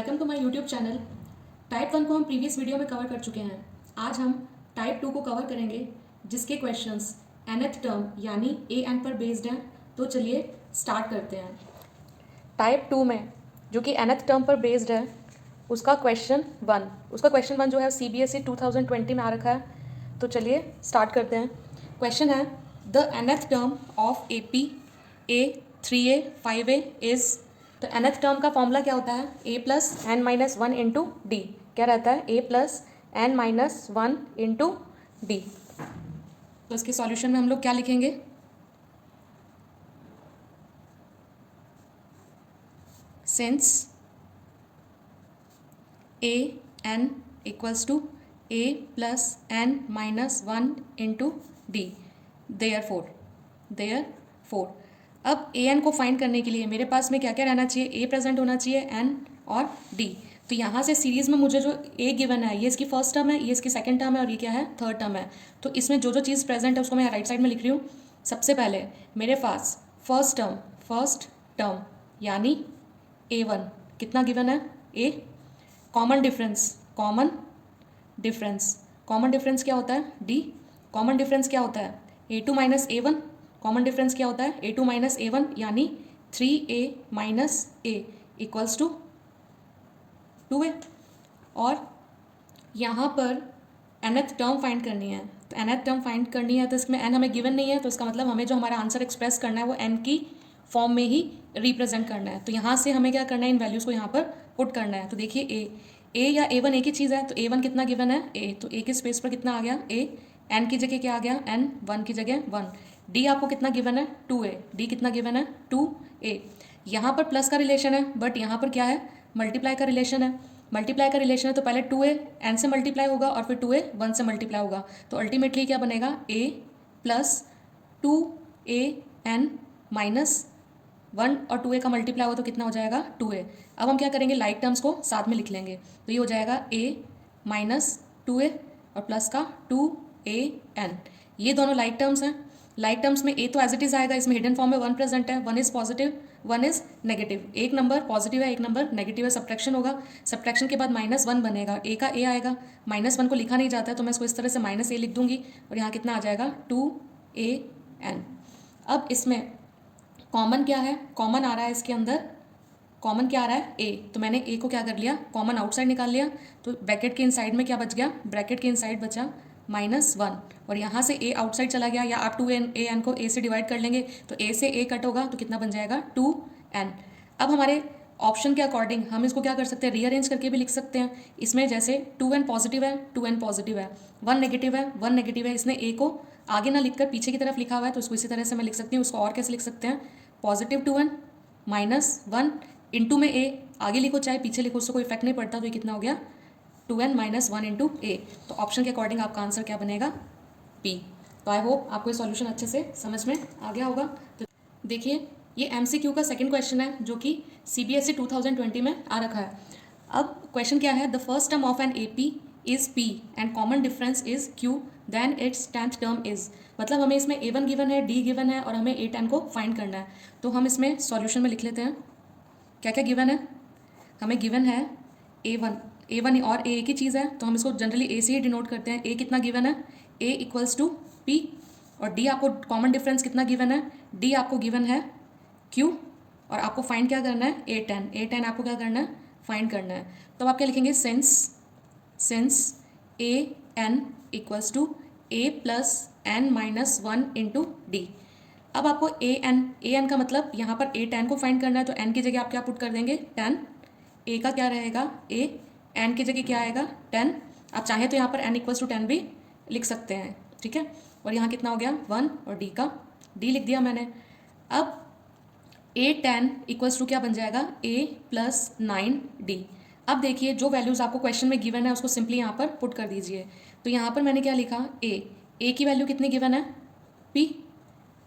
Welcome to my YouTube channel. Type 1 को हम previous video में कवर कर चुके हैं। आज हम टाइप 2 को कवर करेंगे, जिसके क्वेश्चंस nth टर्म यानी an पर बेस्ड हैं। तो चलिए स्टार्ट करते हैं। टाइप 2 में जो कि nth टर्म पर बेस्ड है, उसका क्वेश्चन वन जो है CBSE 2020 में आ रखा है। तो चलिए स्टार्ट करते हैं। क्वेश्चन है the nth term of AP A 3A 5A is. तो nth टर्म का फॉर्मूला क्या होता है? a plus n minus one into d. क्या रहता है? a plus n minus one into d. तो इसके सॉल्यूशन में हम लोग क्या लिखेंगे? Since a n equals to a plus n minus one into d, therefore. अब ए एन को फाइंड करने के लिए मेरे पास में क्या क्या रहना चाहिए? ए प्रेजेंट होना चाहिए, एन और डी। तो यहाँ से सीरीज़ में मुझे जो ए गिवन है, ये इसकी फर्स्ट टर्म है, ये इसकी सेकंड टर्म है और ये क्या है? थर्ड टर्म है। तो इसमें जो जो चीज़ प्रेजेंट है उसको मैं राइट साइड में लिख रही हूँ। सबसे पहले मेरे पास फर्स्ट टर्म यानी A1 कितना गिवन है? ए। कॉमन डिफरेंस क्या होता है? डी। कॉमन डिफरेंस क्या होता है? A2 minus A1। Common difference क्या होता है? A2 माइनस A1 यानी 3A minus A equals to 2A। और यहाँ पर nth टर्म फाइंड करनी है। तो nth टर्म फाइंड करनी है, तो इसमें n हमें गिवन नहीं है, तो इसका मतलब हमें जो हमारा आंसर एक्सप्रेस करना है वो n की फॉर्म में ही रिप्रेजेंट करना है। तो यहाँ से हमें क्या करना है? इन वैल्यूज़ को यहाँ पर पुट करना है। तो देखिए A या A1 एक ही चीज़ है। तो A1 कितना गिवन है? A। तो A के स्पेस पर कितना आ गया? A। n की जगह क्या आ गया? n। 1 की जगह 1। डी आपको कितना गिवन है? 2A। डी कितना गिवन है? 2A। यहाँ पर प्लस का रिलेशन है, बट यहाँ पर क्या है? मल्टीप्लाई का रिलेशन है। तो पहले 2A n से मल्टीप्लाई होगा और फिर 2A 1 से मल्टीप्लाई होगा। तो अल्टीमेटली क्या बनेगा? A प्लस 2AN माइनस 1 और 2A का मल्टीप्लाई होगा तो कितना हो जाएगा? 2A। अब हम क्या करेंगे? लाइक टर्म्स को साथ में लिख लेंगे। तो ये हो जाएगा A माइनस 2A और प्लस का 2AN। ये दोनों लाइक टर्म्स हैं। लाइक टर्म्स में A तो एज इट इज़ आएगा, इसमें हिडन फॉर्म में 1 प्रेजेंट है। 1 इज़ पॉजिटिव, 1 इज़ नेगेटिव। एक नंबर पॉजिटिव है, एक नंबर नेगेटिव है। सब्ट्रैक्शन होगा, सब्ट्रैक्शन के बाद -1 बनेगा। A का A आएगा, -1 को लिखा नहीं जाता है तो मैं इसको इस तरह से -A लिख दूंगी और यहाँ कितना आ जाएगा? 2AN। अब इसमें कॉमन क्या है? कॉमन आ रहा है इसके अंदर, कॉमन क्या आ रहा है? A। तो मैंने A को क्या कर लिया? कॉमन आउटसाइड निकाल लिया। तो ब्रैकेट के इनसाइड में क्या बच गया? ब्रैकेट के इनसाइड बचा -1 और यहाँ से A आउटसाइड चला गया, या आप 2AN को A से डिवाइड कर लेंगे तो A से A कट होगा तो कितना बन जाएगा? 2N। अब हमारे ऑप्शन के अकॉर्डिंग हम इसको क्या कर सकते हैं? रीअरेंज करके भी लिख सकते हैं। इसमें जैसे 2N पॉजिटिव है, 1 नेगेटिव है, 1 नेगेटिव है। इसने A को आगे ना लिखकर पीछे की तरफ लिखा हुआ है, तो उसको इसी तरह से मैं लिख सकती हूँ। उसको और कैसे लिख सकते हैं? पॉजिटिव 2N -1 इंटू में A। आगे लिखो चाहे पीछे लिखो, उससे कोई इफेक्ट नहीं पड़ता। तो ये कितना हो गया? 2N minus 1 into A। तो ऑप्शन के अकॉर्डिंग आपका आंसर क्या बनेगा? P। तो आई होप आपको ये सॉल्यूशन अच्छे से समझ में आ गया होगा। तो देखिए, ये MCQ का सेकंड क्वेश्चन है जो कि CBSE 2020 में आ रखा है। अब क्वेश्चन क्या है? The first term of an AP is P and common difference is Q, then its 10th term is. मतलब हमें इसमें A1 गिवन है, D गिवन है और हमें A10 को फाइंड करना है। तो हम इसमें सॉल्यूशन में लिख लेते हैं क्या क्या गिवन है। हमें गिवन है A1 और A एक ही चीज़ है, तो हम इसको जनरली A से ही डिनोट करते हैं। A कितना गिवन है? A equals to P। और D आपको कॉमन डिफरेंस कितना गिवन है? D आपको गिवन है Q और आपको फाइंड क्या करना है? A10 आपको क्या करना है? फाइंड करना है। तो आप क्या लिखेंगे? Since AN equals to A plus N minus 1 into d. अब आपको AN का मतलब यहाँ पर A10 को फाइंड करना है, तो N की जगह आप क्या पुट कर देंगे? 10। A का क्या रहेगा? A। N की जगह क्या आएगा? 10। आप चाहें तो यहाँ पर N इक्वल्स टू 10 भी लिख सकते हैं, ठीक है। और यहाँ कितना हो गया? 1 और D लिख दिया मैंने। अब A10 इक्वल्स टू क्या बन जाएगा? A plus 9D। अब देखिए, जो वैल्यूज़ आपको क्वेश्चन में गिवन है उसको सिंपली यहाँ पर पुट कर दीजिए। तो यहाँ पर मैंने क्या लिखा? A की वैल्यू कितनी गिवन है? P।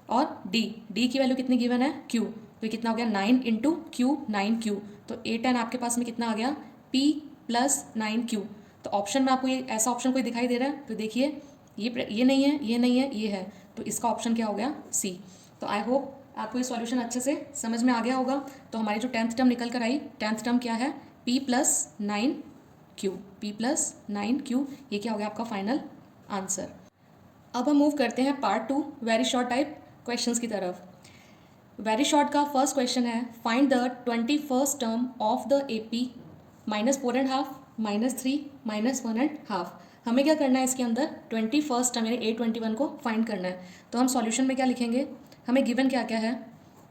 और D की वैल्यू कितनी गिवन है? Q। तो ये कितना हो गया? 9 इंटू Q, 9Q। तो A10 आपके पास में कितना आ गया? P plus 9Q। तो ऑप्शन में आपको ये ऐसा ऑप्शन कोई दिखाई दे रहा है? तो देखिए, ये नहीं है, ये नहीं है, ये है। तो इसका ऑप्शन क्या हो गया? C। तो आई होप आपको ये सॉल्यूशन अच्छे से समझ में आ गया होगा। तो हमारी जो 10th टर्म निकल कर आई, 10th टर्म क्या है? p plus 9q, p plus 9q, ये क्या हो गया आपका फाइनल आंसर। अब हम मूव करते हैं part 2 very short type questions की तरफ। वेरी शॉर्ट का फर्स्ट क्वेश्चन है, find the 21st term of the AP -4.5 -3 -1.5। हमें क्या करना है इसके अंदर 21st टर्म यानी A21 को फाइंड करना है। तो हम सॉल्यूशन में क्या लिखेंगे, हमें गिवन क्या क्या है,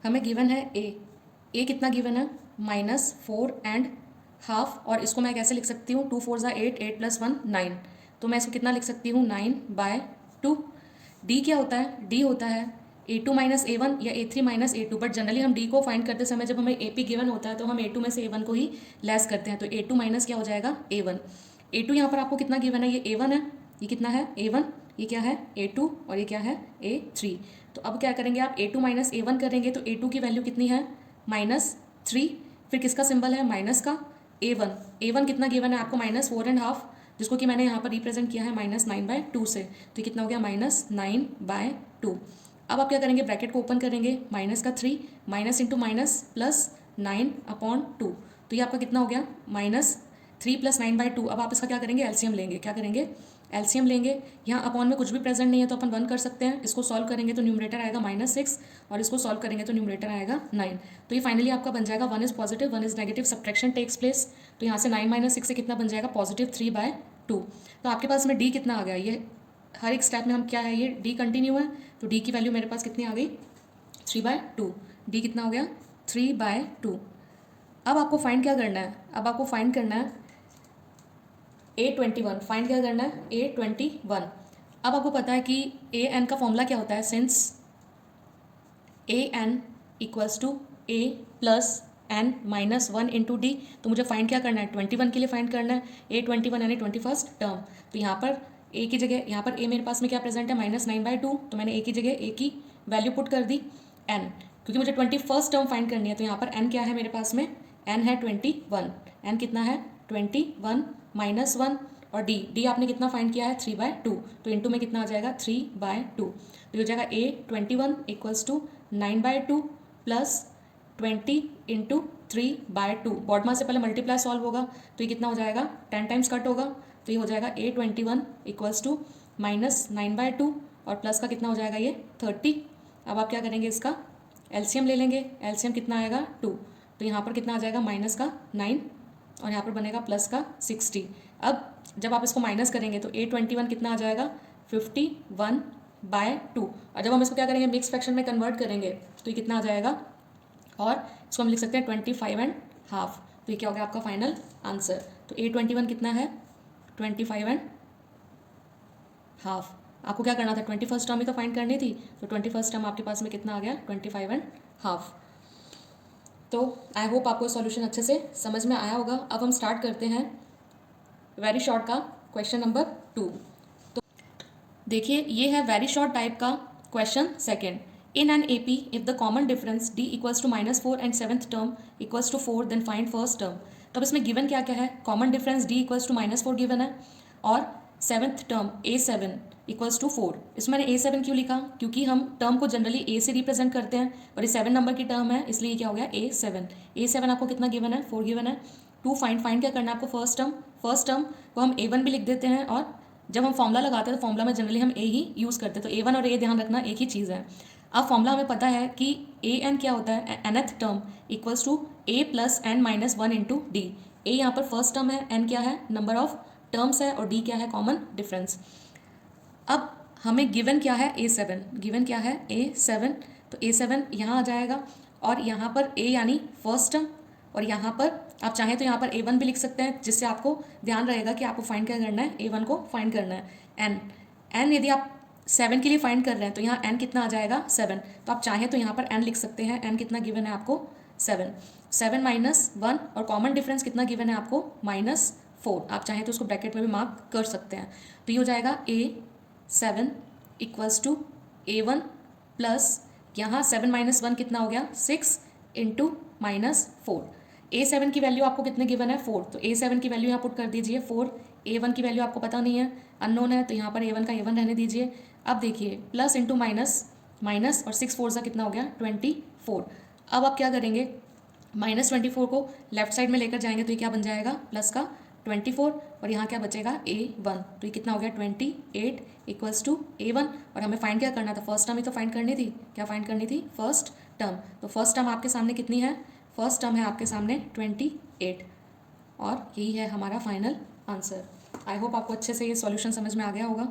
हमें गिवन है ए कितना गिवन है -4.5, और इसको मैं कैसे लिख सकती हूँ 2 4 ज़ा 8, 8 + 1 9, तो मैं इसको कितना लिख सकती हूँ 9/2। डी क्या होता है, डी होता है A2 - A1 या A3 - A2, बट जनरली हम डी को फाइंड करते समय जब हमें AP गिवन होता है तो हम A2 में से A1 को ही लेस करते हैं, तो A2 माइनस क्या हो जाएगा A1। A2 यहाँ पर आपको कितना गिवन है, ये A1 है, ये कितना है A1, ये क्या है A2, और ये क्या है A3। तो अब क्या करेंगे आप A2 - A1 करेंगे तो A2 की वैल्यू कितनी है -3, फिर किसका सिंबल है माइनस का A1 कितना गिवन है आपको -4.5, जिसको कि मैंने यहाँ पर रिप्रेजेंट किया है -9/2 से, तो ये कितना हो गया -9/2। अब आप क्या करेंगे, ब्रैकेट को ओपन करेंगे, -3 माइनस इंटू माइनस प्लस 9/2, तो ये आपका कितना हो गया -3 + 9/2। अब आप इसका क्या करेंगे, एलसीएम लेंगे, क्या करेंगे एलसीएम लेंगे। यहाँ अपॉन में कुछ भी प्रेजेंट नहीं है तो अपन 1 कर सकते हैं, इसको सॉल्व करेंगे तो न्यूमरेटर आएगा -6 और इसको सॉल्व करेंगे तो न्यूमरेटर आएगा 9। तो ये फाइनली आपका बन जाएगा 1 is positive 1 is negative, subtraction takes place, तो यहाँ से 9 - 6 से कितना बन जाएगा +3/2। तो आपके पास में डी कितना आ गया, ये हर एक स्टेप में हम क्या है, ये डी कंटिन्यू है, तो डी की वैल्यू मेरे पास कितनी आ गई 3/2। डी कितना हो गया 3/2। अब आपको फाइंड क्या करना है, अब आपको फाइंड करना है A21, फाइंड क्या करना है A21। अब आपको पता है कि AN का फॉर्मूला क्या होता है, since AN = A + N - 1 × D, तो मुझे फाइंड क्या करना है 21 के लिए फाइंड करना है A21 यानी 21st टर्म। तो यहाँ पर A की जगह, यहाँ पर A मेरे पास में क्या प्रेजेंट है -9/2, तो मैंने A की जगह A की वैल्यू पुट कर दी N, क्योंकि मुझे 21st टर्म फाइंड करनी है। तो यहाँ पर N क्या है मेरे पास में, N है 21, N कितना है 21 -1, और D आपने कितना फाइंड किया है 3/2, तो इंटू में कितना आ जाएगा 3/2, तो हो जाएगा A21 = 9/2 + 20 × 3/2। बॉटमा से पहले मल्टीप्लाई सॉल्व होगा तो ये कितना हो जाएगा 10 टाइम्स कट होगा, तो ये हो जाएगा A21 = -9/2 और प्लस का कितना हो जाएगा ये 30। अब आप क्या करेंगे, इसका एलसीएम ले लेंगे, एलसीएम कितना आएगा 2, तो यहाँ पर कितना आ जाएगा -9 और यहाँ पर बनेगा प्लस का 60। अब जब आप इसको माइनस करेंगे तो A21 कितना आ जाएगा 51/2, और जब हम इसको क्या करेंगे मिक्स फ्रैक्शन में कन्वर्ट करेंगे तो ये कितना आ जाएगा, और इसको हम लिख सकते हैं 25.5। तो ये क्या हो गया आपका फाइनल आंसर। तो A21 कितना है 25.5। आपको क्या करना था 21st टर्म ही तो फाइंड करनी थी, तो 21st टर्म आपके पास में कितना आ गया 25.5। तो आई होप आपको सॉल्यूशन अच्छे से समझ में आया होगा। अब हम स्टार्ट करते हैं वेरी शॉर्ट का क्वेश्चन नंबर 2। तो देखिए ये है वेरी शॉर्ट टाइप का question second. In an AP if the common difference D = -4 and 7th term = 4 then find first term. तो अब इसमें गिवन क्या क्या है, कॉमन डिफरेंस D = -4 गिवन है और 7th टर्म A7 = 4। इसमें मैंने A7 क्यों लिखा, क्योंकि हम टर्म को जनरली A से रिप्रेजेंट करते हैं और ये 7 नंबर की टर्म है, इसलिए क्या हो गया A7 आपको कितना गिवन है 4 गिवन है। 2 फाइंड क्या करना है आपको फर्स्ट टर्म को हम A1 भी लिख देते हैं, और जब हम फॉर्मूला लगाते हैं तो फॉर्मूला में जनरली हम A ही यूज़ करते हैं, तो A1 और A ध्यान रखना एक ही चीज़ है। अब फॉर्मूला हमें पता है कि AN क्या होता है, nth term = A + N - 1 × D। A यहाँ पर फर्स्ट टर्म है, N क्या है नंबर ऑफ टर्म्स है, और D क्या है कॉमन डिफरेंस। अब हमें गिवन क्या है A7, तो A7 यहाँ आ जाएगा, और यहाँ पर A यानी फर्स्ट टर्म, और यहाँ पर आप चाहें तो यहाँ पर A1 भी लिख सकते हैं, जिससे आपको ध्यान रहेगा कि आपको फाइंड क्या करना है A1 को फाइंड करना है। N यदि आप 7 के लिए फाइंड कर रहे हैं तो यहाँ N कितना आ जाएगा 7, तो आप चाहें तो यहाँ पर N लिख सकते हैं, N कितना गिवन है आपको 7 - 1, और कॉमन डिफरेंस कितना गिवन है आपको -4। आप चाहें तो उसको ब्रैकेट में भी मार्क कर सकते हैं, तो ये हो जाएगा A7 = A1 प्लस यहाँ 7 - 1 कितना हो गया 6 × -4। A7 की वैल्यू आपको कितने गिवन है 4, तो A7 की वैल्यू यहाँ पुट कर दीजिए 4। A1 की वैल्यू आपको पता नहीं है, अननोन है, तो यहाँ पर A1 का A1 रहने दीजिए। अब देखिए प्लस इंटू माइनस, और 6 4 सा कितना हो गया 24। अब आप क्या करेंगे, -24 को लेफ्ट साइड में लेकर जाएंगे तो ये क्या बन जाएगा, प्लस का 24, और यहाँ क्या बचेगा A1, तो ये कितना हो गया 28 इक्वल्स टू A1। और हमें फाइंड क्या करना था, फर्स्ट टर्म ही तो फाइंड करनी थी, क्या फाइंड करनी थी, फर्स्ट टर्म। तो फर्स्ट टर्म आपके सामने कितनी है, फर्स्ट टर्म है आपके सामने 28, और यही है हमारा फाइनल आंसर। आई होप आपको अच्छे से ये सॉल्यूशन समझ में आ गया होगा।